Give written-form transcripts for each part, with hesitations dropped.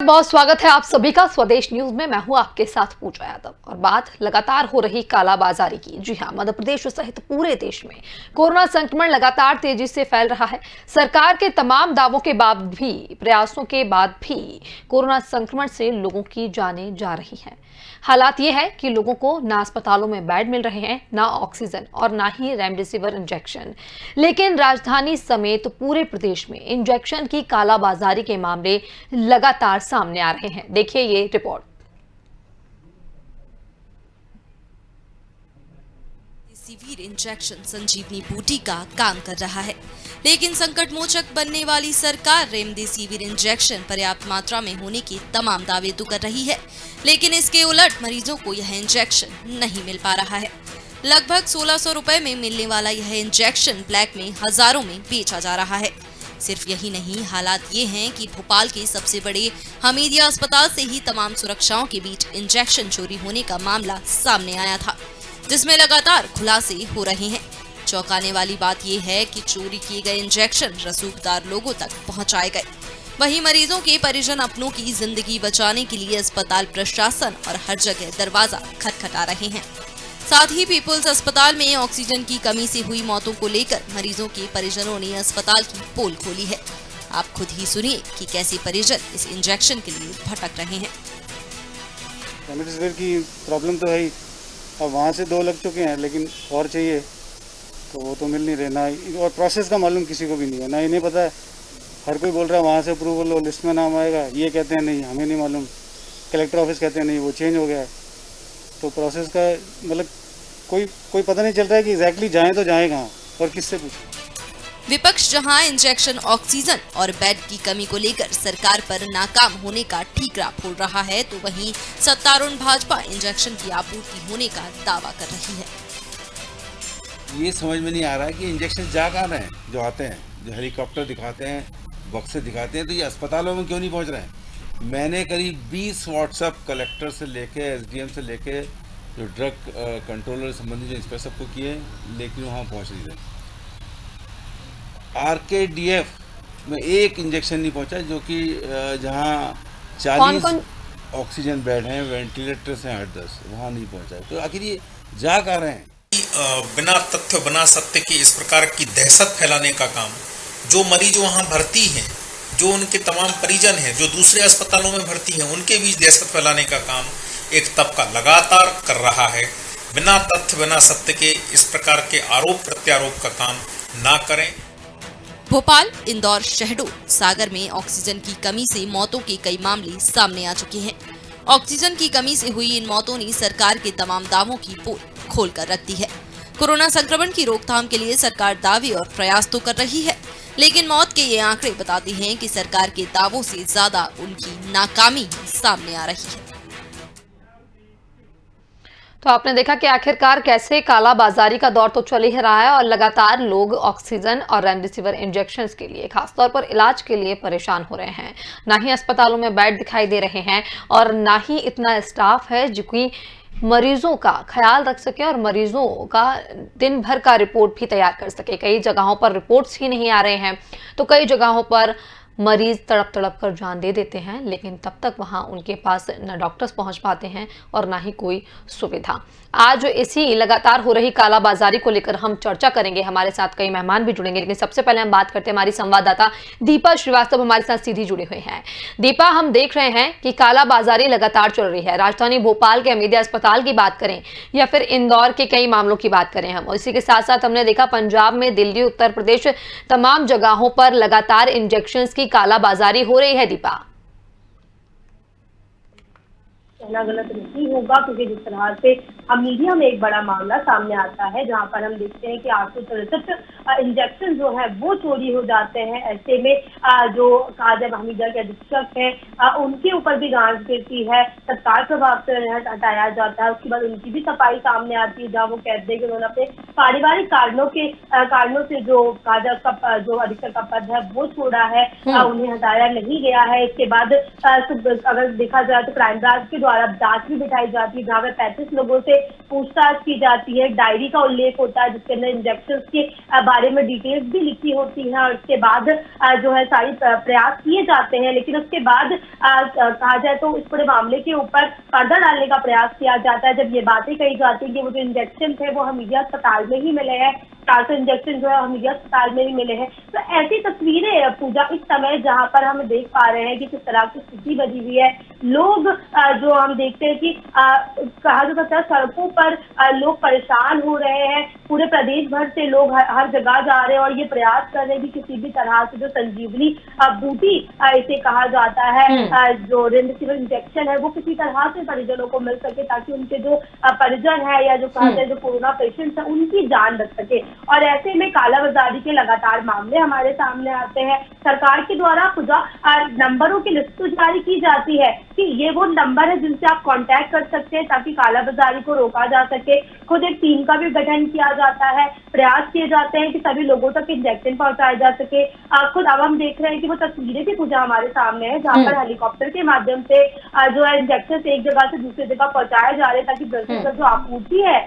बहुत स्वागत है आप सभी का स्वदेश न्यूज में। मैं हूं आपके साथ पूजा यादव और बात लगातार हो रही कालाबाजारी की। जी हां, मध्य प्रदेश सहित पूरे देश में कोरोना संक्रमण लगातार तेजी से फैल रहा है। सरकार के तमाम दावों के बाद भी, प्रयासों के बाद भी कोरोना संक्रमण से लोगों की जानें जा रही हैं। हालात ये है कि लोगों को ना अस्पतालों में बेड मिल रहे हैं, ना ऑक्सीजन और ना ही रेमडेसिविर इंजेक्शन। लेकिन राजधानी समेत पूरे प्रदेश में इंजेक्शन की कालाबाजारी के मामले लगातार सामने आ रहे हैं। देखिए ये रिपोर्ट। रेमडेसिविर इंजेक्शन संजीवनी बूटी का काम कर रहा है, लेकिन संकट मोचक बनने वाली सरकार रेमडेसिविर इंजेक्शन पर्याप्त मात्रा में होने के तमाम दावे तो कर रही है, लेकिन इसके उलट मरीजों को यह इंजेक्शन नहीं मिल पा रहा है। लगभग 1600 रुपए में मिलने वाला यह इंजेक्शन ब्लैक में हजारों में बेचा जा रहा है। सिर्फ यही नहीं, हालात ये हैं कि भोपाल के सबसे बड़े हमीदिया अस्पताल से ही तमाम सुरक्षाओं के बीच इंजेक्शन चोरी होने का मामला सामने आया था, जिसमें लगातार खुलासे हो रहे हैं। चौंकाने वाली बात यह है कि चोरी किए गए इंजेक्शन रसूखदार लोगों तक पहुंचाए गए। वहीं मरीजों के परिजन अपनों की जिंदगी बचाने के लिए अस्पताल प्रशासन और हर जगह दरवाजा खटखटा रहे हैं। साथ ही पीपुल्स अस्पताल में ऑक्सीजन की कमी से हुई मौतों को लेकर मरीजों के परिजनों ने अस्पताल की पोल खोली है। आप खुद ही सुनिए कि कैसे परिजन इस इंजेक्शन के लिए भटक रहे हैं। रेमडेसिविर की प्रॉब्लम तो है ही, अब वहाँ से 2 लग चुके हैं, लेकिन और चाहिए तो वो तो मिल नहीं रहे ना। और प्रोसेस का मालूम किसी को भी नहीं है, ना इन्हें पता है। हर कोई बोल रहा है वहाँ से अप्रूवल हो, लिस्ट में नाम आएगा, ये कहते हैं नहीं हमें नहीं मालूम, कलेक्टर ऑफिस कहते हैं नहीं वो चेंज हो गया है। तो प्रोसेस का मतलब कोई पता नहीं चल रहा है कि एग्जैक्टली जाएं तो जाएं कहाँ और किससे पूछें। विपक्ष जहां इंजेक्शन, ऑक्सीजन और बेड की कमी को लेकर सरकार पर नाकाम होने का ठीकरा फोड़ रहा है, तो वहीं सत्तारूढ़ भाजपा इंजेक्शन की आपूर्ति होने का दावा कर रही है। ये समझ में नहीं आ रहा है कि इंजेक्शन जा कहाँ रहे हैं, जो आते हैं, जो हेलीकॉप्टर दिखाते हैं, बक्से दिखाते हैं, तो ये अस्पतालों में क्यों नहीं पहुंच रहे हैं। मैंने करीब 20 व्हाट्सएप कलेक्टर से लेके एसडीएम से लेके जो ड्रग कंट्रोलर संबंधी जो इंस्पेक्टर सबको किए, लेकिन वहाँ पहुँच नहीं रहे। आरकेडीएफ में एक इंजेक्शन नहीं पहुँचा, जो कि जहाँ 40 ऑक्सीजन बेड हैं, वेंटिलेटर्स हैं 8-10, वहाँ नहीं पहुँचा। तो आखिर ये जा कहाँ रहे हैं। बिना तथ्य बना सत्य के इस प्रकार की दहशत फैलाने का काम जो मरीज वहाँ भर्ती हैं, जो उनके तमाम परिजन हैं, जो दूसरे अस्पतालों में भर्ती हैं, उनके बीच दहशत फैलाने का काम एक तबका लगातार कर रहा है। बिना तथ्य बिना सत्य के इस प्रकार के आरोप प्रत्यारोप का काम ना करें। भोपाल, इंदौर, शहडोल, सागर में ऑक्सीजन की कमी से मौतों के कई मामले सामने आ चुके हैं। ऑक्सीजन की कमी से हुई इन मौतों ने सरकार के तमाम दावों की पोल खोल कर रख दी है। कोरोना संक्रमण की रोकथाम के लिए सरकार दावे और प्रयास तो कर रही है, लेकिन मौत के ये आंकड़े बताते हैं कि सरकार के दावों से ज्यादा उनकी नाकामी सामने आ रही है। तो आपने देखा कि आखिरकार कैसे कालाबाजारी का दौर तो चल ही रहा है और लगातार लोग ऑक्सीजन और रेमडेसिविर इंजेक्शंस के लिए, खासतौर पर इलाज के लिए परेशान हो रहे हैं। ना ही अस्पतालों में बेड दिखाई दे रहे हैं और ना ही इतना स्टाफ है जो कि मरीजों का ख्याल रख सके और मरीजों का दिन भर का रिपोर्ट भी तैयार कर सके। कई जगहों पर रिपोर्ट्स ही नहीं आ रहे हैं, तो कई जगहों पर मरीज तड़प तड़प कर जान दे देते हैं, लेकिन तब तक वहां उनके पास न डॉक्टर्स पहुंच पाते हैं और ना ही कोई सुविधा। आज इसी लगातार हो रही कालाबाजारी को लेकर हम चर्चा करेंगे। हमारे साथ कई मेहमान भी जुड़ेंगे, लेकिन सबसे पहले हम बात करते हैं, हमारी संवाददाता दीपा श्रीवास्तव हमारे साथ सीधी जुड़े हुए हैं। दीपा, हम देख रहे हैं कि कालाबाजारी लगातार चल रही है। राजधानी भोपाल के हमीदिया अस्पताल की बात करें या फिर इंदौर के कई मामलों की बात करें हम, इसी के साथ साथ हमने देखा पंजाब में, दिल्ली, उत्तर प्रदेश, तमाम जगहों पर लगातार इंजेक्शन की कालाबाजारी हो रही है। दीपा, कहना गलत नहीं होगा, क्योंकि जिस तरह से हमीदिया में एक बड़ा मामला सामने आता है जहां पर हम देखते हैं कि 863 इंजेक्शन जो है वो चोरी हो जाते हैं। ऐसे में जो काजब हमीदिया के अधीक्षक हैं उनके ऊपर भी गांठ गिरती है, तत्काल प्रभाव से हटाया जाता है। उसके बाद उनकी भी सफाई सामने आती है, जहाँ वो कहते हैं कि उन्होंने अपने पारिवारिक कारणों से जो काजब का जो अधीक्षक का पद है वो छोड़ा है, उन्हें हटाया नहीं गया है। इसके बाद अगर देखा जाए तो क्राइम ब्रांच के द्वारा जांच भी बिठाई जाती है, जहाँ पे 35 लोगों से पूछताछ की जाती है। डायरी का उल्लेख होता है जिसके अंदर इंजेक्शन के बारे में डिटेल्स भी लिखी होती है और उसके बाद जो है सारी प्रयास किए जाते हैं। लेकिन उसके बाद कहा जाए तो इस पूरे मामले के ऊपर पर्दा डालने का प्रयास किया जाता है, जब ये बातें कही जाती है कि वो जो इंजेक्शन थे वो हमीदिया अस्पताल में ही मिले हैं, 400 इंजेक्शन जो है हमीदिया अस्पताल में ही मिले हैं। तो ऐसी तस्वीरें पूजा इस समय जहां पर हम देख पा रहे हैं कि किस तरह की स्थिति बनी हुई है। लोग जो हम देखते हैं कि कहा जा सकता है सड़कों पर लोग परेशान हो रहे हैं, पूरे प्रदेश भर से लोग हर जगह जा रहे हैं और ये प्रयास कर रहे हैं कि किसी भी तरह से जो संजीवनी बूटी इसे कहा जाता है, जो रेमडेसिविर इंजेक्शन है वो किसी तरह से परिजनों को मिल सके, ताकि उनके जो परिजन है या जो कहा जाए जो कोरोना पेशेंट्स है उनकी जान बच सके। और ऐसे में कालाबाजारी के लगातार मामले हमारे सामने आते हैं। सरकार के द्वारा पूजा नंबरों की लिस्ट जारी की जाती है कि ये वो नंबर है जिनसे आप कांटेक्ट कर सकते हैं ताकि कालाबाजारी को रोका जा सके। खुद एक टीम का भी गठन किया जाता है, प्रयास किए जाते हैं कि सभी लोगों तक इंजेक्शन पहुंचाया जा सके। खुद अब हम देख रहे हैं कि वो तस्वीरें भी पूजा हमारे सामने है जहाँ पर हेलीकॉप्टर के माध्यम से जो है इंजेक्शन एक जगह से दूसरी जगह पहुंचाए जा रहे हैं ताकि जल्द से जल्द जो आपूर्ति है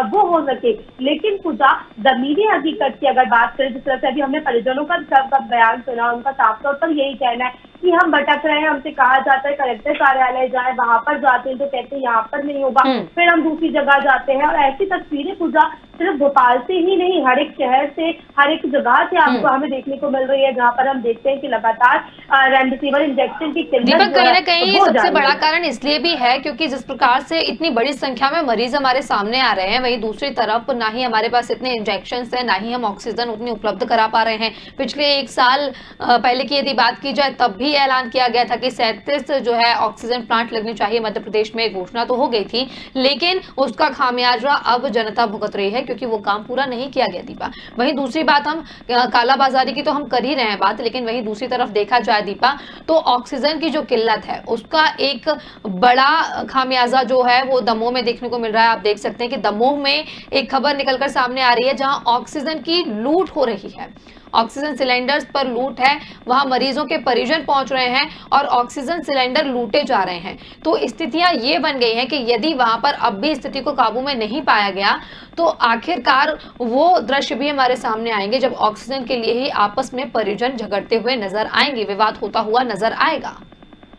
वो हो सके। लेकिन पूजा जमीनी हकीकत की अगर बात करें, जिस तरह से अभी हमने परिजनों का बयान सुना, उनका साफ तौर पर यही कहना है कि हम भटक रहे हैं, हमसे कहा जाता है कलेक्टर कार्यालय जाए, वहां पर जाते हैं तो कहते हैं यहाँ पर नहीं होगा, फिर हम दूसरी जगह जाते हैं। और ऐसी तस्वीरें पूजा सिर्फ भोपाल से ही नहीं, हर एक शहर से, हर एक जगह से आपको हमें देखने को मिल रही है, जहाँ पर हम देखते हैं कि लगातार रेमडेसिविर इंजेक्शन की किल्लत दीपक, कहीं ना कहीं ये सबसे बड़ा कारण इसलिए भी है क्योंकि जिस प्रकार से इतनी बड़ी संख्या में मरीज हमारे सामने आ रहे हैं, वहीं दूसरी तरफ ना ही हमारे पास इतने इंजेक्शन है, ना ही हम ऑक्सीजन उतनी उपलब्ध करा पा रहे हैं। पिछले 1 साल पहले की यदि बात की जाए तब भी ऐलान किया गया था कि 37 जो है ऑक्सीजन प्लांट लगने चाहिए मध्य प्रदेश में, घोषणा तो हो गई थी, लेकिन उसका खामियाजा अब जनता भुगत रही है क्योंकि वो काम पूरा नहीं किया गया। दीपा, वहीं दूसरी बात, हम कालाबाजारी की तो हम कर ही रहे हैं बात, लेकिन वहीं दूसरी तरफ देखा जाए दीपा तो ऑक्सीजन की जो किल्लत है उसका एक बड़ा खामियाजा जो है वो दमोह में देखने को मिल रहा है। आप देख सकते हैं कि दमोह में एक खबर निकलकर सामने आ रही है जहां ऑक्सीजन की लूट हो रही है, ऑक्सीजन सिलेंडर्स पर लूट है, वहां मरीजों के परिजन पहुंच रहे हैं और ऑक्सीजन सिलेंडर लूटे जा रहे हैं। तो स्थितियां ये बन गई हैं कि यदि वहां पर अब भी स्थिति को काबू में नहीं पाया गया तो आखिरकार वो दृश्य भी हमारे सामने आएंगे जब ऑक्सीजन के लिए ही आपस में परिजन झगड़ते हुए नजर आएंगे, विवाद होता हुआ नजर आएगा।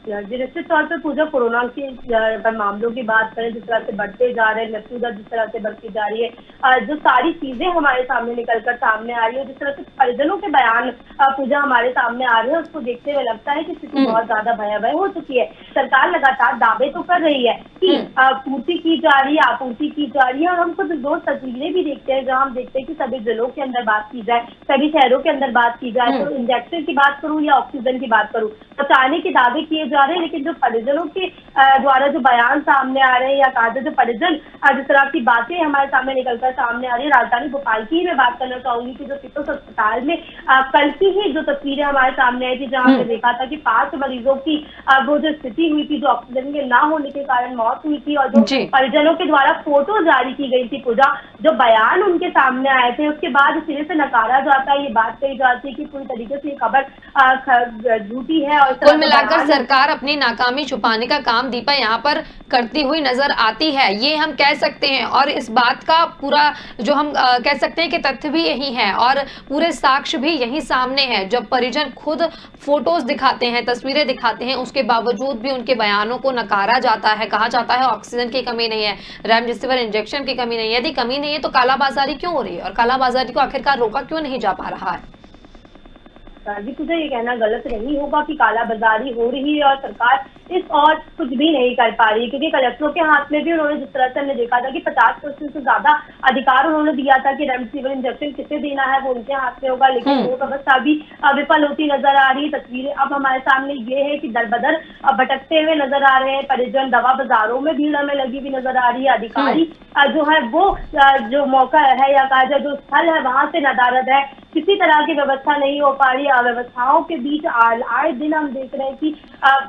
जी, निश्चित तौर पर पूजा कोरोना के मामलों की बात करें, जिस तरह से बढ़ते जा रहे हैं, मृत्यु दर जिस तरह से बढ़ती जा रही है, जो सारी चीजें हमारे सामने निकलकर सामने आ रही है, जिस तरह से परिजनों के बयान पूजा हमारे सामने आ रहे हैं, उसको देखते हुए लगता है कि स्थिति बहुत ज्यादा भयावह हो चुकी है। सरकार लगातार दावे तो कर रही है कि पूर्ति की जा रही है, आपूर्ति की जा रही है, और हम खुद 2 तस्वीरें भी देखते हैं जहाँ हम देखते हैं कि सभी जिलों के अंदर बात की जाए, सभी शहरों के अंदर बात की जाए, तो इंजेक्शन की बात करूँ या ऑक्सीजन की बात करूँ, पहुंचाने के दावे किए जा रहे हैं, लेकिन जो परिजनों के द्वारा जो बयान सामने आ रहे हैं या कहा जाए जो परिजन जिस तरह की बातें हमारे सामने निकलकर सामने आ रही है, राजधानी भोपाल की ही मैं बात करना चाहूंगी कि जो पीपल्स अस्पताल में कल की ही जो तस्वीरें हमारे सामने आई थी, जहां हमने देखा था कि 5 मरीजों की वो जो स्थिति हुई थी, जो ऑक्सीजन के ना होने के कारण मौत हुई थी, और जो परिजनों के द्वारा फोटो जारी की गई थी पूजा, जो बयान उनके सामने आए थे, उसके बाद सिरे से नकारा जाता है, ये बात कही जाती है कि पूरी तरीके से ये खबर झूठी है। और कुल मिलाकर सरकार अपनी नाकामी छुपाने का काम दीपा यहाँ पर करती हुई नजर आती है, ये हम कह सकते हैं। और इस बात का पूरा जो हम कह सकते हैं कि तथ्य भी यही है और पूरे साक्ष्य भी यही सामने है। जब परिजन खुद फोटोज दिखाते हैं, तस्वीरें दिखाते हैं, उसके बावजूद भी उनके बयानों को नकारा जाता है, कहा जाता है ऑक्सीजन की कमी नहीं है, रेमडेसिविर इंजेक्शन की कमी नहीं है। यदि कमी नहीं है तो कालाबाजारी क्यों हो रही है और कालाबाजारी को आखिरकार रोका क्यों नहीं जा पा रहा है? जी, मुझे ये कहना गलत नहीं होगा कि कालाबाजारी हो रही है और सरकार इस और कुछ भी नहीं कर पा रही है, क्योंकि कलेक्टरों के हाथ में भी उन्होंने जिस तरह से हमने देखा था कि 50% से ज्यादा अधिकार उन्होंने दिया था कि रेमडेसिविर इंजेक्शन किसे देना है वो उनके हाथ में होगा, लेकिन वो व्यवस्था भी विफल होती नजर आ रही है। तस्वीरें अब हमारे सामने ये है कि दर बदर भटकते हुए नजर आ रहे हैं परिजन, दवा बाजारों में भीड़ में लगी हुई नजर आ रही है। अधिकारी जो है वो जो मौका है या कहा जाए जो स्थल है वहां से नदारद है, किसी तरह की व्यवस्था नहीं हो पा रही है। अव्यवस्थाओं के बीच आए दिन हम देख रहे हैं कि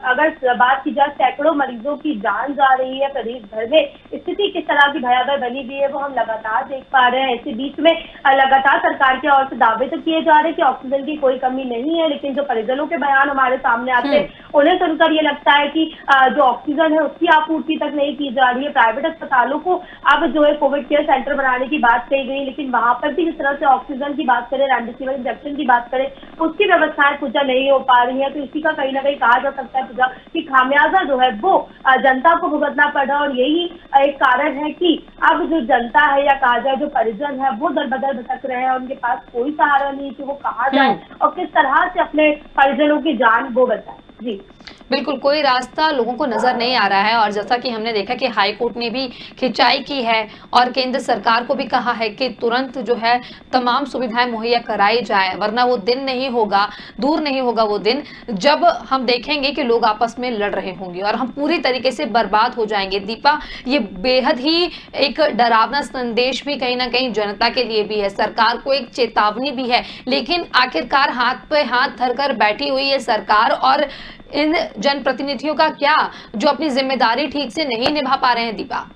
अगर बात की जाए, सैकड़ों मरीजों की जान जा रही है। प्रदेश भर में स्थिति किस तरह की भयावह बनी हुई है वो हम लगातार देख पा रहे हैं। ऐसे बीच में लगातार सरकार की ओर से दावे तो किए जा रहे हैं कि ऑक्सीजन की कोई कमी नहीं है, लेकिन जो परिजनों के बयान हमारे सामने आते हैं उन्हें सुनकर ये लगता है कि जो ऑक्सीजन है उसकी आपूर्ति तक नहीं की जा रही है। प्राइवेट अस्पतालों को अब जो है कोविड केयर सेंटर बनाने की बात कही गई, लेकिन वहां पर भी जिस तरह से ऑक्सीजन की बात करें, रेमडेसिविर इंजेक्शन की बात करें, उसकी व्यवस्थाएं पूजा नहीं हो पा रही है। तो इसी का कहीं ना कहीं कहा जा सकता है पूजा कि खामियाजा जो है वो जनता को भुगतना पड़ रहा है। और यही एक कारण है कि अब जो जनता है या कहा जाए जो परिजन है वो दर बदर भटक रहे हैं। उनके पास कोई सहारा नहीं कि वो कहाँ जाए और किस तरह से अपने परिजनों की जान वो बचाए। जी बिल्कुल, कोई रास्ता लोगों को नजर नहीं आ रहा है। और जैसा कि हमने देखा कि हाई कोर्ट ने भी खिंचाई की है और केंद्र सरकार को भी कहा है कि तुरंत जो है तमाम सुविधाएं मुहैया कराई जाए, वरना वो दिन नहीं होगा, दूर नहीं होगा वो दिन जब हम देखेंगे कि लोग आपस में लड़ रहे होंगे और हम पूरी तरीके से बर्बाद हो जाएंगे। दीपा, ये बेहद ही एक डरावना संदेश भी कहीं ना कहीं जनता के लिए भी है, सरकार को एक चेतावनी भी है। लेकिन आखिरकार हाथ पे हाथ धरकर बैठी हुई है सरकार और इन जनप्रतिनिधियों का क्या, जो अपनी जिम्मेदारी ठीक से नहीं निभा पा रहे हैं। दीपा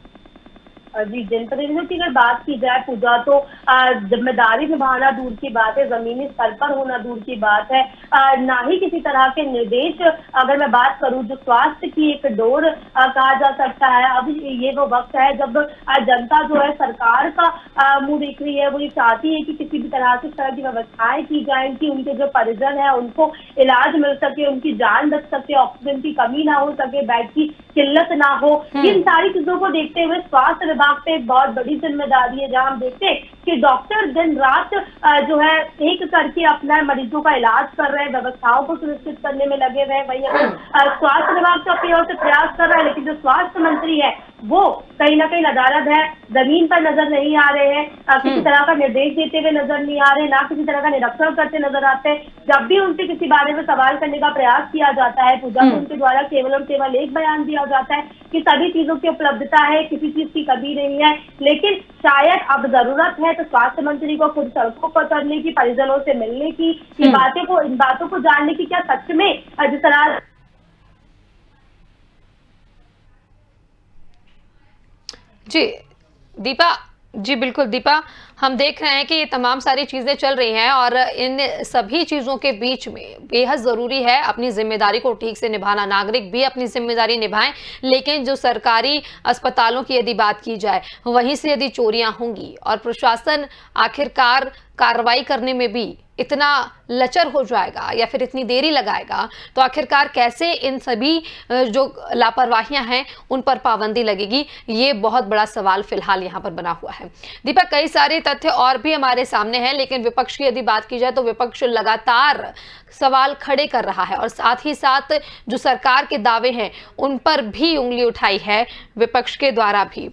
जी, जनप्रतिनिधियों की अगर बात की जाए पूजा तो जिम्मेदारी निभाना दूर की बात है, जमीनी स्तर पर होना दूर की बात है। ना ही किसी तरह के निर्देश, अगर मैं बात करूं जो स्वास्थ्य की एक डोर कहा जा सकता है। अब ये वो वक्त है जब जनता जो है सरकार का मुंह देख रही है। वो ये चाहती है कि किसी भी तरह से इस तरह की व्यवस्थाएं की जाए कि उनके जो परिजन है उनको इलाज मिल सके, उनकी जान बच सके, ऑक्सीजन की कमी ना हो सके, बेड की किल्लत ना हो। इन सारी चीजों को देखते हुए स्वास्थ्य विभाग पे एक बहुत बड़ी जिम्मेदारी है, जहां हम देखते हैं कि डॉक्टर दिन रात जो है एक करके अपना मरीजों का इलाज कर रहे हैं, व्यवस्थाओं को सुनिश्चित करने में लगे हुए हैं। वहीं अगर स्वास्थ्य विभाग तो अपनी ओर से प्रयास कर रहा है, लेकिन जो स्वास्थ्य मंत्री है वो कहीं ना कहीं नदारद है, जमीन पर नजर नहीं आ रहे हैं, किसी तरह का निर्देश देते हुए नजर नहीं आ रहे, ना किसी तरह का निरीक्षण करते नजर आते हैं। जब भी उनसे किसी बारे में सवाल करने का प्रयास किया जाता है पूजा, तो उनके द्वारा केवल और केवल एक बयान दिया जाता है कि सभी चीजों की उपलब्धता है, किसी चीज की कमी नहीं है। लेकिन शायद अब जरूरत है तो स्वास्थ्य मंत्री को खुद सड़कों पर उतरने की, परिजनों से मिलने की, इन बातों को जानने की, क्या सच में जिस तरह। जी दीपा, जी बिल्कुल दीपा, हम देख रहे हैं कि ये तमाम सारी चीजें चल रही हैं और इन सभी चीजों के बीच में बेहद जरूरी है अपनी जिम्मेदारी को ठीक से निभाना। नागरिक भी अपनी जिम्मेदारी निभाएं, लेकिन जो सरकारी अस्पतालों की यदि बात की जाए, वहीं से यदि चोरियां होंगी और प्रशासन आखिरकार कार्रवाई करने में भी इतना लचर हो जाएगा या फिर इतनी देरी लगाएगा, तो आखिरकार कैसे इन सभी जो लापरवाहियां हैं उन पर पाबंदी लगेगी, ये बहुत बड़ा सवाल फिलहाल यहाँ पर बना हुआ है। दीपक, कई सारे तथ्य और भी हमारे सामने हैं, लेकिन विपक्ष की यदि बात की जाए तो विपक्ष लगातार सवाल खड़े कर रहा है और साथ ही साथ जो सरकार के दावे हैं उन पर भी उंगली उठाई है विपक्ष के द्वारा भी।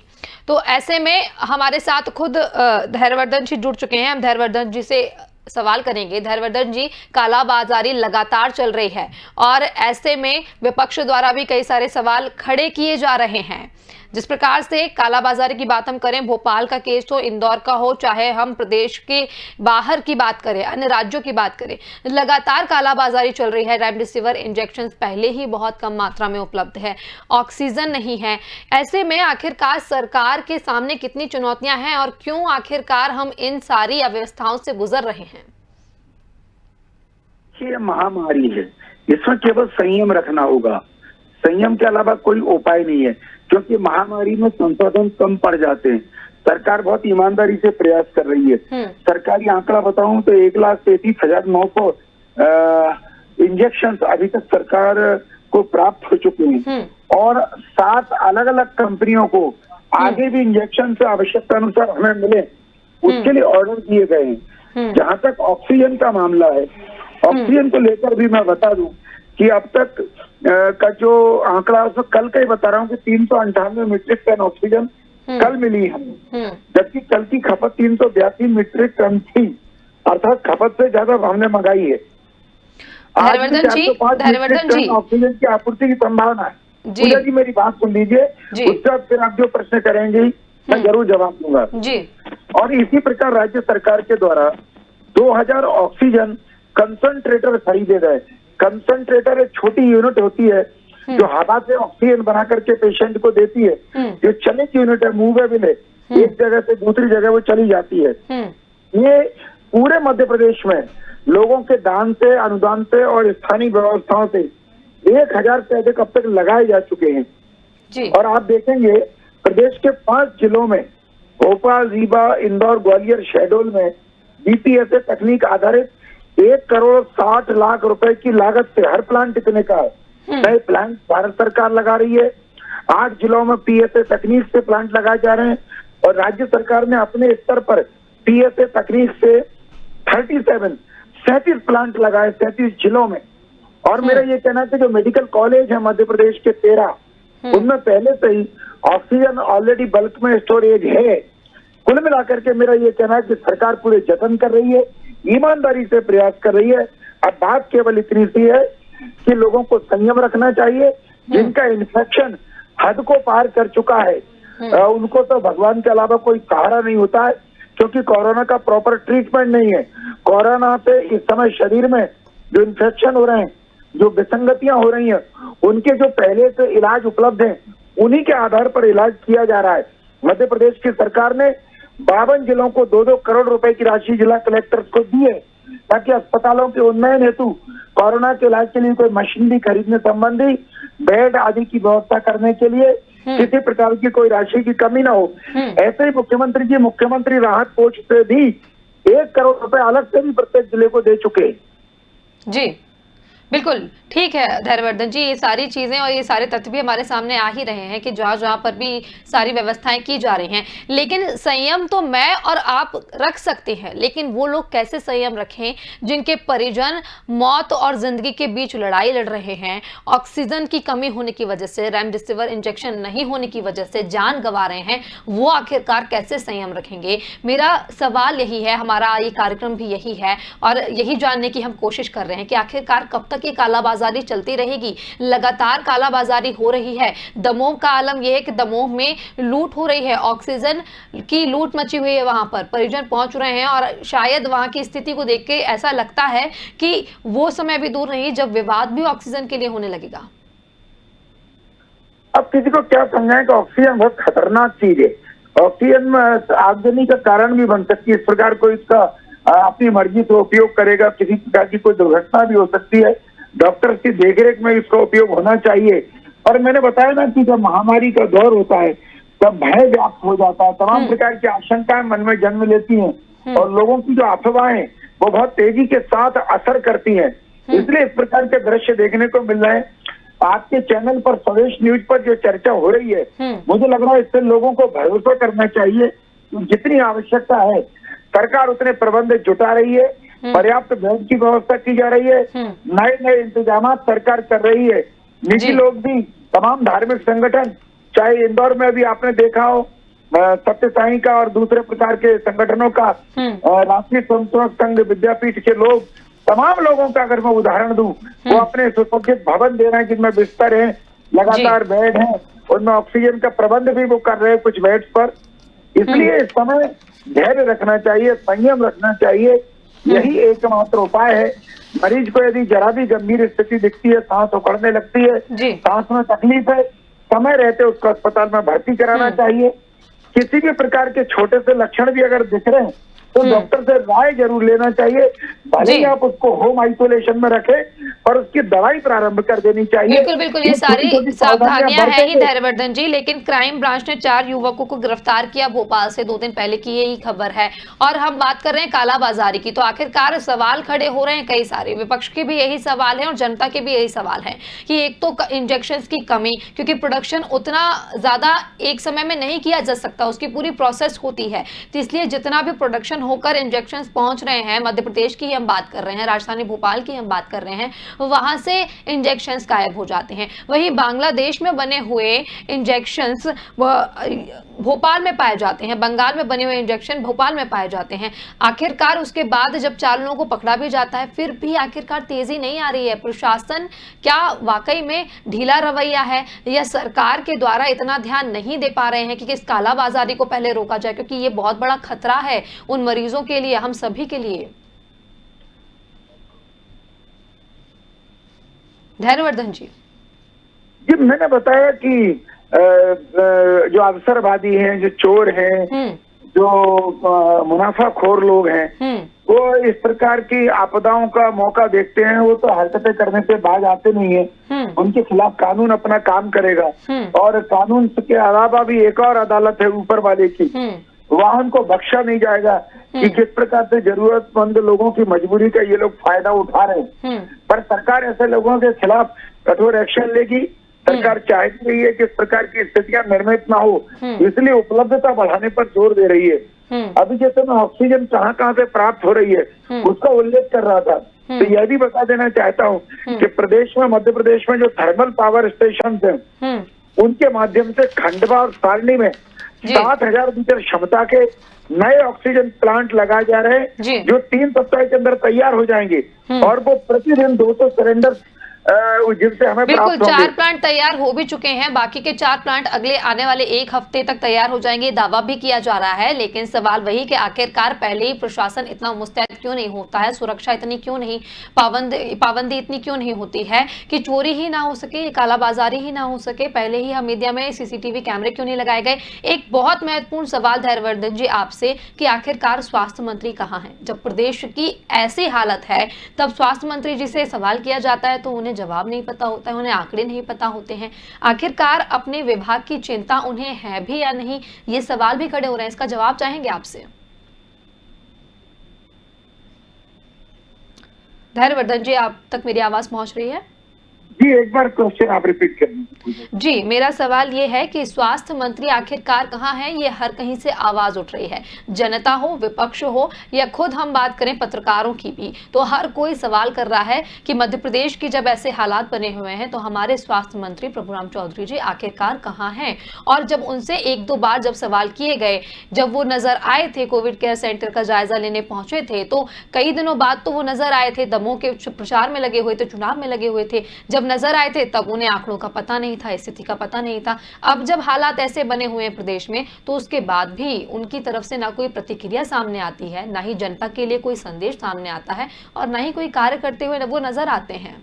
तो ऐसे में हमारे साथ खुद धैर्यवर्धन जी जुड़ चुके हैं, हम धैर्यवर्धन जी से सवाल करेंगे। धैर्यवर्धन जी, कालाबाजारी लगातार चल रही है और ऐसे में विपक्ष द्वारा भी कई सारे सवाल खड़े किए जा रहे हैं। जिस प्रकार से कालाबाजारी की बात हम करें, भोपाल का केस हो, इंदौर का हो, चाहे हम प्रदेश के बाहर की बात करें, अन्य राज्यों की बात करें, लगातार कालाबाजारी चल रही है। रेमडेसिविर इंजेक्शन पहले ही बहुत कम मात्रा में उपलब्ध है, ऑक्सीजन नहीं है। ऐसे में आखिरकार सरकार के सामने कितनी चुनौतियां हैं और क्यों आखिरकार हम इन सारी अव्यवस्थाओं से गुजर रहे हैं? ये महामारी है, इसमें केवल संयम रखना होगा, संयम के अलावा कोई उपाय नहीं है, क्योंकि महामारी में संसाधन कम पड़ जाते हैं। सरकार बहुत ईमानदारी से प्रयास कर रही है। सरकारी आंकड़ा बताऊं तो 1,33,900 इंजेक्शन अभी तक सरकार को प्राप्त हो चुके हैं और 7 अलग अलग कंपनियों को आगे भी इंजेक्शन से आवश्यकता अनुसार हमें मिले उसके लिए ऑर्डर दिए गए हैं। जहां तक ऑक्सीजन का मामला है, ऑक्सीजन को लेकर भी मैं बता दूं कि अब तक का जो आंकड़ा तो कल का ही बता रहा हूँ कि 398 मीट्रिक टन ऑक्सीजन कल मिली हमें, जबकि कल की खपत 382 मीट्रिक टन थी, अर्थात खपत से ज्यादा हमने मंगाई है। धैर्यवर्धन जी, ऑक्सीजन की आपूर्ति की संभावना है। पूजा जी, मेरी बात सुन लीजिए, उसके बाद फिर आप जो प्रश्न करेंगे मैं जरूर जवाब दूंगा जी। और इसी प्रकार राज्य सरकार के द्वारा 2000 ऑक्सीजन कंसंट्रेटर खरीदे गए। कंसंट्रेटर एक छोटी यूनिट होती है जो हवा से ऑक्सीजन बना करके पेशेंट को देती है, जो चलित यूनिट है, मूवेबल है, एक जगह से दूसरी जगह वो चली जाती है। ये पूरे मध्य प्रदेश में लोगों के दान से, अनुदान से और स्थानीय व्यवस्थाओं से 1000 से अधिक अब तक लगाए जा चुके हैं जी। और आप देखेंगे प्रदेश के 5 जिलों में, भोपाल, रीवा, इंदौर, ग्वालियर, शहडोल में बीपीएसए तकनीक आधारित 1,60,00,000 रुपए की लागत से हर प्लांट इतने का है, नए प्लांट भारत सरकार लगा रही है। 8 जिलों में पीएसए तकनीक से प्लांट लगाए जा रहे हैं और राज्य सरकार ने अपने स्तर पर पीएसए तकनीक से 37 प्लांट लगाए 37 जिलों में। और मेरा ये कहना है कि जो मेडिकल कॉलेज है मध्य प्रदेश के 13, उनमें पहले से ही ऑक्सीजन ऑलरेडी बल्क में स्टोरेज है। कुल मिलाकर के मेरा ये कहना है कि सरकार पूरे जतन कर रही है, ईमानदारी से प्रयास कर रही है। अब बात केवल इतनी सी है कि लोगों को संयम रखना चाहिए। जिनका इन्फेक्शन हद को पार कर चुका है उनको तो भगवान के अलावा कोई सहारा नहीं होता है, क्योंकि कोरोना का प्रॉपर ट्रीटमेंट नहीं है। कोरोना से इस समय शरीर में जो इन्फेक्शन हो रहे हैं, जो विसंगतियां हो रही हैं, उनके जो पहले से इलाज उपलब्ध हैं, उन्हीं के आधार पर इलाज किया जा रहा है। मध्य प्रदेश की सरकार ने 52 जिलों को 2-2 करोड़ रुपए की राशि जिला कलेक्टर्स को दी है, ताकि अस्पतालों के उन्नयन हेतु कोरोना के इलाज के लिए कोई मशीनरी खरीदने संबंधी, बेड आदि की व्यवस्था करने के लिए किसी प्रकार की कोई राशि की कमी ना हो। ऐसे ही मुख्यमंत्री जी मुख्यमंत्री राहत कोष से भी 1 करोड़ रुपए अलग से भी प्रत्येक जिले को दे चुके हैं। जी बिल्कुल ठीक है धैर्यवर्धन जी, ये सारी चीजें और ये सारे तथ्य भी हमारे सामने आ ही रहे हैं कि जहां जहां पर भी सारी व्यवस्थाएं की जा रही हैं, लेकिन संयम तो मैं और आप रख सकते हैं, लेकिन वो लोग कैसे संयम रखें जिनके परिजन मौत और जिंदगी के बीच लड़ाई लड़ रहे हैं, ऑक्सीजन की कमी होने की वजह से, रेमडेसिविर इंजेक्शन नहीं होने की वजह से जान गंवा रहे हैं, वो आखिरकार कैसे संयम रखेंगे? मेरा सवाल यही है, हमारा ये कार्यक्रम भी यही है और यही जानने की हम कोशिश कर रहे हैं कि आखिरकार कब तक ये कालाबाजारी चलती रहेगी। लगातार कालाबाजारी हो रही है। दमोह का आलम यह है कि दमोह में लूट हो रही है, ऑक्सीजन की लूट मची हुई है, वहां पर परिजन पहुंच रहे हैं और शायद वहां की स्थिति को देख के ऐसा लगता है कि वो समय भी दूर नहीं जब विवाद भी ऑक्सीजन के लिए होने लगेगा। अब किसी को क्या समझाएं कि ऑक्सीजन बहुत खतरनाक चीज है, ऑक्सीजन में आगजनी का कारण भी बन सकती है। इस प्रकार कोई इसका अपनी मर्जी से उपयोग करेगा, किसी प्रकार की कोई दुर्घटना भी हो सकती है। डॉक्टर की देखरेख में इसका उपयोग होना चाहिए। और मैंने बताया ना कि जब महामारी का दौर होता है तब भय व्याप्त हो जाता है, तमाम प्रकार की आशंकाएं मन में जन्म लेती हैं और लोगों की जो अफवाहें वो बहुत तेजी के साथ असर करती हैं। इसलिए इस प्रकार के दृश्य देखने को मिल रहे हैं। आपके चैनल पर स्वदेश न्यूज पर जो चर्चा हो रही है, मुझे लग रहा है इससे लोगों को भरोसा करना चाहिए। जितनी आवश्यकता है सरकार उतने प्रबंध जुटा रही है, पर्याप्त बेड की व्यवस्था की जा रही है, नए नए इंतजाम सरकार कर रही है। निजी लोग भी, तमाम धार्मिक संगठन, चाहे इंदौर में भी आपने देखा हो सत्य साई का और दूसरे प्रकार के संगठनों का, राष्ट्रीय स्वयंसेवक संघ, विद्यापीठ के लोग, तमाम लोगों का अगर मैं उदाहरण दूं, वो अपने सुसज्जित भवन दे रहे हैं जिनमें बिस्तर है, लगातार बेड है, उनमें ऑक्सीजन का प्रबंध भी वो कर रहे हैं कुछ बेड्स पर। इसलिए इस समय धैर्य रखना चाहिए, संयम रखना चाहिए, यही एकमात्र उपाय है। मरीज को यदि जरा भी गंभीर स्थिति दिखती है, सांस उखड़ने लगती है, सांस में तकलीफ है, समय रहते उसको अस्पताल में भर्ती कराना चाहिए। किसी भी प्रकार के छोटे से लक्षण भी अगर दिख रहे हैं तो डॉक्टर से राय जरूर लेना चाहिए। भले ही आप उसको होम आइसोलेशन में रखें, पर उसकी दवाई प्रारंभ कर देनी चाहिए। बिल्कुल बिल्कुल, ये सारी सावधानियां हैं ही धैर्यवर्धन जी, लेकिन क्राइम ब्रांच ने 4 युवकों को गिरफ्तार किया भोपाल से 2 दिन पहले की यही खबर है। और हम बात कर रहे हैं कालाबाजारी की, तो आखिरकार सवाल खड़े हो रहे हैं कई सारे, विपक्ष के भी यही सवाल है और जनता के भी यही सवाल है कि एक तो इंजेक्शन की कमी, क्योंकि प्रोडक्शन उतना ज्यादा एक समय में नहीं किया जा सकता, उसकी पूरी प्रोसेस होती है, तो इसलिए जितना भी प्रोडक्शन होकर इंजेक्शंस पहुंच रहे हैं, मध्य प्रदेश की हम बात कर रहे हैं, राजधानी भोपाल की हम बात कर रहे हैं, वहां से इंजेक्शंस गायब हो जाते हैं। वहीं बांग्लादेश में बने हुए इंजेक्शंस भोपाल में पाए जाते हैं, बंगाल में बने हुए इंजेक्शन भोपाल में पाए जाते हैं। आखिरकार उसके बाद जब 4 लोगों को पकड़ा भी जाता है, फिर भी आखिरकार तेजी नहीं आ रही है। प्रशासन क्या वाकई में ढीला रवैया है या सरकार के द्वारा इतना ध्यान नहीं दे पा रहे हैं कि इस कालाबाजारी को पहले रोका जाए, क्योंकि ये बहुत बड़ा खतरा है उन मरीजों के लिए, हम सभी के लिए। धैर्यवर्धन जी जी, मैंने बताया कि जो अवसरवादी हैं, जो चोर हैं, जो मुनाफाखोर लोग हैं, वो इस प्रकार की आपदाओं का मौका देखते हैं, वो तो हरकतें करने से बाज आते नहीं है। उनके खिलाफ कानून अपना काम करेगा और कानून के अलावा भी एक और अदालत है ऊपर वाले की, वहां उनको बख्शा नहीं जाएगा कि किस प्रकार से जरूरतमंद लोगों की मजबूरी का ये लोग फायदा उठा रहे हैं। पर सरकार ऐसे लोगों के खिलाफ कठोर एक्शन लेगी। सरकार चाहती रही है कि इस प्रकार की स्थितियां निर्मित ना हो, इसलिए उपलब्धता बढ़ाने पर जोर दे रही है। अभी जैसे मैं ऑक्सीजन कहाँ कहाँ से प्राप्त हो रही है उसका उल्लेख कर रहा था, तो यह भी बता देना चाहता हूँ कि प्रदेश में, मध्य प्रदेश में जो थर्मल पावर स्टेशन हैं, उनके माध्यम से खंडवा और सारणी में 7,000 लीटर क्षमता के नए ऑक्सीजन प्लांट लगाए जा रहे हैं, जो 3 सप्ताह के अंदर तैयार हो जाएंगे और वो प्रतिदिन 200 सिलेंडर जिनसे हमें बिल्कुल 4 प्लांट तैयार हो भी चुके हैं, बाकी के 4 प्लांट अगले आने वाले 1 हफ्ते तक तैयार हो जाएंगे, दावा भी किया जा रहा है। लेकिन सवाल वही कि आखिरकार पहले ही प्रशासन इतना मुस्तैद क्यों नहीं होता है, सुरक्षा इतनी क्यों नहीं, पाबंदी इतनी क्यों नहीं होती है कि चोरी ही ना हो सके, कालाबाजारी ही ना हो सके। पहले ही हम मीडिया में सीसीटीवी कैमरे क्यों नहीं लगाए गए। एक बहुत महत्वपूर्ण सवाल धैर्यवर्धन जी आपसे कि आखिरकार स्वास्थ्य मंत्री कहाँ है। जब प्रदेश की ऐसी हालत है तब स्वास्थ्य मंत्री जी से सवाल किया जाता है तो उन्हें जवाब नहीं पता होता है, उन्हें आंकड़े नहीं पता होते हैं। आखिरकार अपने विभाग की चिंता उन्हें है भी या नहीं, ये सवाल भी खड़े हो रहे हैं। इसका जवाब चाहेंगे आपसे। धैर्यवर्धन जी, आप तक मेरी आवाज पहुंच रही है? जी, एक बार क्वेश्चन आप रिपीट करें। जी, मेरा सवाल ये है कि स्वास्थ्य मंत्री आखिरकार कहाँ है, ये हर कहीं से आवाज उठ रही है। जनता हो, विपक्ष हो या खुद हम बात करें पत्रकारों की भी, तो हर कोई सवाल कर रहा है कि मध्य प्रदेश की जब ऐसे हालात बने हुए हैं तो हमारे स्वास्थ्य मंत्री प्रभुराम चौधरी जी आखिरकार कहाँ हैं। और जब उनसे 1-2 बार जब सवाल किए गए, जब वो नजर आए थे, कोविड केयर सेंटर का जायजा लेने पहुंचे थे, तो कई दिनों बाद तो वो नजर आए थे, दमों के प्रचार में लगे हुए थे, चुनाव में लगे हुए थे। जब नजर आए थे तब उन्हें आंकड़ों का पता नहीं था, स्थिति का पता नहीं था। अब जब हालात ऐसे बने हुए हैं प्रदेश में, तो उसके बाद भी उनकी तरफ से ना कोई प्रतिक्रिया सामने आती है, ना ही जनता के लिए कोई संदेश सामने आता है और ना ही कोई कार्य करते हुए वो नजर आते हैं।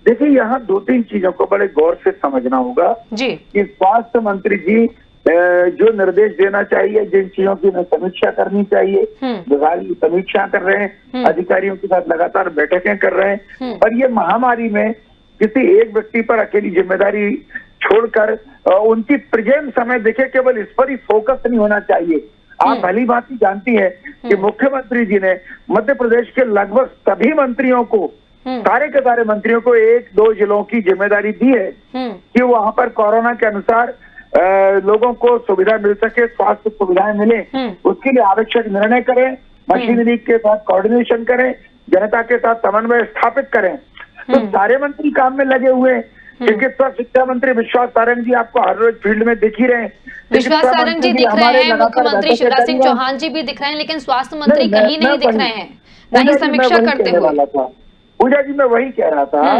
देखिए, यहाँ 2-3 चीजों को बड़े गौर से समझना होगा जी कि स्वास्थ्य मंत्री जी जो निर्देश देना चाहिए, जिन चीजों की समीक्षा करनी चाहिए, विभाग की समीक्षा कर रहे हैं, अधिकारियों के साथ लगातार बैठकें कर रहे हैं। और ये महामारी में किसी एक व्यक्ति पर अकेली जिम्मेदारी छोड़कर उनकी प्रेजेंट समय देखे, केवल इस पर ही फोकस नहीं होना चाहिए। आप भली भांति जानती है कि मुख्यमंत्री जी ने मध्य प्रदेश के लगभग सभी मंत्रियों को, सारे के सारे मंत्रियों को 1-2 जिलों की जिम्मेदारी दी है कि वहां पर कोरोना के अनुसार लोगों को सुविधा मिल सके, स्वास्थ्य सुविधाएं मिले, उसके लिए आवश्यक निर्णय करें, मशीनरी के साथ कोऑर्डिनेशन करें, जनता के साथ समन्वय स्थापित करें। तो सारे मंत्री काम में लगे हुए हैं। चिकित्सा शिक्षा मंत्री विश्वास सारंग जी आपको हर रोज फील्ड में दिख ही रहे हैं। विश्वास सारंग जी दिख रहे हैं, मुख्यमंत्री शिवराज सिंह चौहान जी भी दिख रहे हैं, लेकिन स्वास्थ्य मंत्री कहीं नहीं दिख रहे हैं, नहीं समीक्षा करते हुए। पूजा जी, मैं वही कह रहा था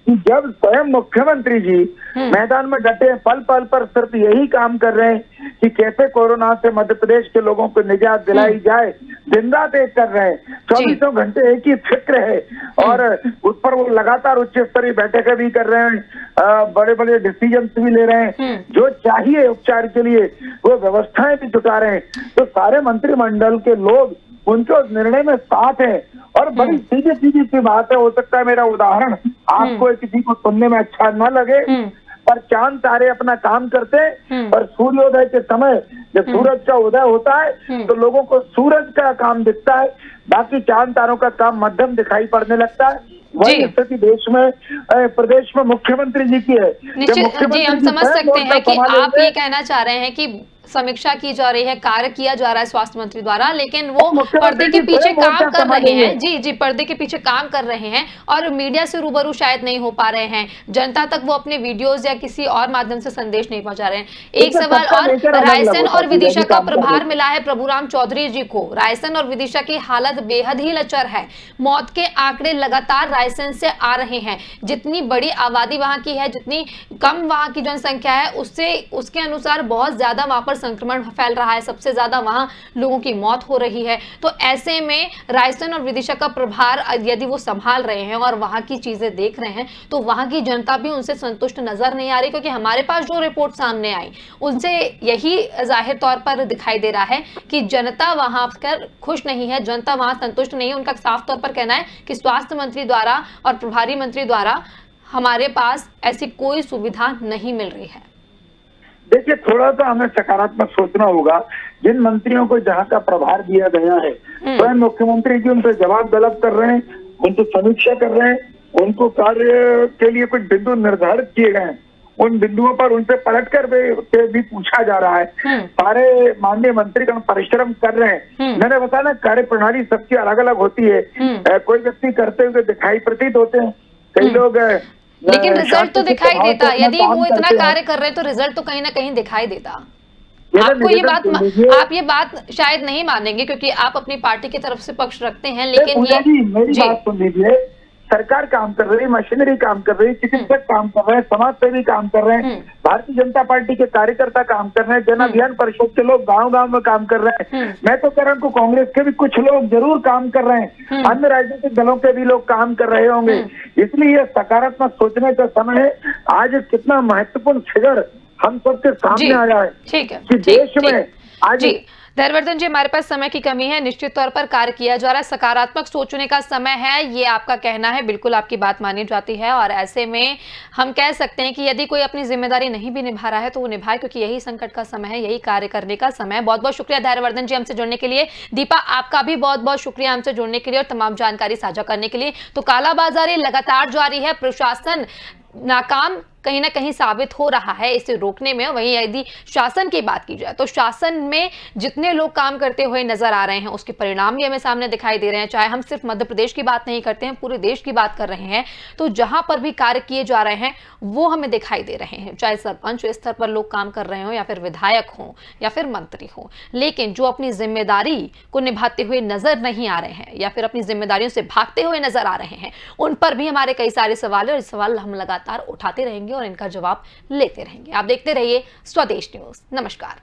कि जब स्वयं मुख्यमंत्री जी मैदान में डटे, पल पल पर सिर्फ यही काम कर रहे हैं कि कैसे कोरोना से मध्य प्रदेश के लोगों को निजात दिलाई जाए, दिन रात एक कर रहे हैं, 24 घंटे एक ही फिक्र है। और उस पर वो लगातार उच्च स्तरीय बैठकें भी कर रहे हैं, बड़े बड़े डिसीजन भी ले रहे हैं, जो चाहिए उपचार के लिए वो व्यवस्थाएं भी जुटा रहे हैं। तो सारे मंत्रिमंडल के लोग उनके उस निर्णय में साथ है। और बड़ी सीधी सीधी सी बात है, हो सकता है मेरा उदाहरण आपको किसी को सुनने में अच्छा न लगे, पर चांद तारे अपना काम करते हैं और सूर्योदय के समय जब सूरज का उदय होता है तो लोगों को सूरज का काम दिखता है, बाकी चांद तारों का काम मध्यम दिखाई पड़ने लगता है। वही स्थिति देश में, प्रदेश में मुख्यमंत्री जी की है। जी, हम समझ सकते हैं कि आप ये कहना चाह रहे हैं कि समीक्षा की जा रही है, कार्य किया जा रहा है स्वास्थ्य मंत्री द्वारा, लेकिन वो पर्दे के पीछे काम कर रहे हैं। जी, पर्दे के पीछे काम कर रहे हैं और मीडिया से रूबरू शायद नहीं हो पा रहे हैं, जनता तक वो अपने वीडियोस या किसी और माध्यम से संदेश नहीं पहुंचा रहे हैं। एक सवाल और, रायसेन और विदिशा का प्रभार मिला है प्रभुराम चौधरी जी को। रायसेन और विदिशा की हालत बेहद ही लचर है, मौत के आंकड़े लगातार रायसेन से आ रहे हैं। जितनी बड़ी आबादी वहां की है, जितनी कम वहां की जनसंख्या है, उससे उसके अनुसार बहुत ज्यादा वहां पर पर संक्रमण फैल रहा है, सबसे ज्यादा वहां लोगों की मौत हो रही है। तो ऐसे में रायसेन और विदिशा का प्रभार यदि वो संभाल रहे हैं और वहां की चीजें देख रहे हैं तो वहां की जनता भी उनसे संतुष्ट नजर नहीं आ रही, क्योंकि हमारे पास जो रिपोर्ट सामने आई उनसे यही जाहिर तौर पर दिखाई दे रहा है कि जनता वहां पर खुश नहीं है, जनता वहां संतुष्ट नहीं है। उनका साफ तौर पर कहना है कि स्वास्थ्य मंत्री द्वारा और प्रभारी मंत्री द्वारा हमारे पास ऐसी कोई सुविधा नहीं मिल रही है। देखिए, थोड़ा सा हमें सकारात्मक सोचना होगा। जिन मंत्रियों को जहां का प्रभार दिया गया है, स्वयं मुख्यमंत्री जी उन पर जवाब तलब कर रहे हैं, उनकी समीक्षा कर रहे हैं, उनको कार्य के लिए कुछ बिंदु निर्धारित किए गए हैं, उन बिंदुओं पर उनसे पलट कर भी पूछा जा रहा है। सारे माननीय मंत्रीगण परिश्रम कर रहे हैं। मैंने बताया ना, कार्य प्रणाली सबकी अलग अलग होती है। कोई व्यक्ति करते हुए दिखाई प्रतीत होते हैं, कई लोग लेकिन रिजल्ट तो दिखाई देता। यदि वो इतना कार्य कर रहे हैं तो रिजल्ट तो कहीं ना कहीं दिखाई देता। आपको आप ये बात शायद नहीं मानेंगे क्योंकि आप अपनी पार्टी की तरफ से पक्ष रखते हैं, लेकिन ये मेरी बात सुन लीजिए। सरकार काम कर रही है, मशीनरी काम कर रही है, चिकित्सक काम कर रहे हैं, समाज सेवी काम कर रहे हैं, भारतीय जनता पार्टी के कार्यकर्ता काम कर रहे हैं, जन अभियान परिषद के लोग गांव-गांव में काम कर रहे हैं। मैं तो कह रहा हूँ कांग्रेस के भी कुछ लोग जरूर काम कर रहे हैं, अन्य राजनीतिक दलों के भी लोग काम कर रहे होंगे। इसलिए सकारात्मक सोचने का समय है। आज कितना महत्वपूर्ण फिगर हम सबके सामने आया है। ठीक है कि देश में आज धैर्यवर्धन जी, हमारे पास समय की कमी है, निश्चित तौर पर कार्य किया जा रहा है, सकारात्मक सोचने का समय है, ये आपका कहना है, बिल्कुल आपकी बात मानी जाती है। और ऐसे में हम कह सकते हैं कि यदि कोई अपनी जिम्मेदारी नहीं भी निभा रहा है तो वो निभाए, क्योंकि यही संकट का समय है, यही कार्य करने का समय है। बहुत बहुत शुक्रिया धैर्यवर्धन जी हमसे जुड़ने के लिए। दीपा, आपका भी बहुत बहुत शुक्रिया हमसे जुड़ने के लिए और तमाम जानकारी साझा करने के लिए। तो कालाबाजारी लगातार जारी है, प्रशासन नाकाम कहीं ना कहीं साबित हो रहा है इसे रोकने में। वहीं यदि शासन की बात की जाए तो शासन में जितने लोग काम करते हुए नजर आ रहे हैं उसके परिणाम भी हमें सामने दिखाई दे रहे हैं। चाहे हम सिर्फ मध्य प्रदेश की बात नहीं करते हैं, पूरे देश की बात कर रहे हैं, तो जहां पर भी कार्य किए जा रहे हैं वो हमें दिखाई दे रहे हैं, चाहे सरपंच स्तर पर लोग काम कर रहे हो या फिर विधायक हो या फिर मंत्री हो। लेकिन जो अपनी जिम्मेदारी को निभाते हुए नजर नहीं आ रहे हैं या फिर अपनी जिम्मेदारियों से भागते हुए नजर आ रहे हैं, उन पर भी हमारे कई सारे सवाल है और सवाल हम लगातार उठाते रहेंगे और इनका जवाब लेते रहेंगे। आप देखते रहिए स्वदेश न्यूज। नमस्कार।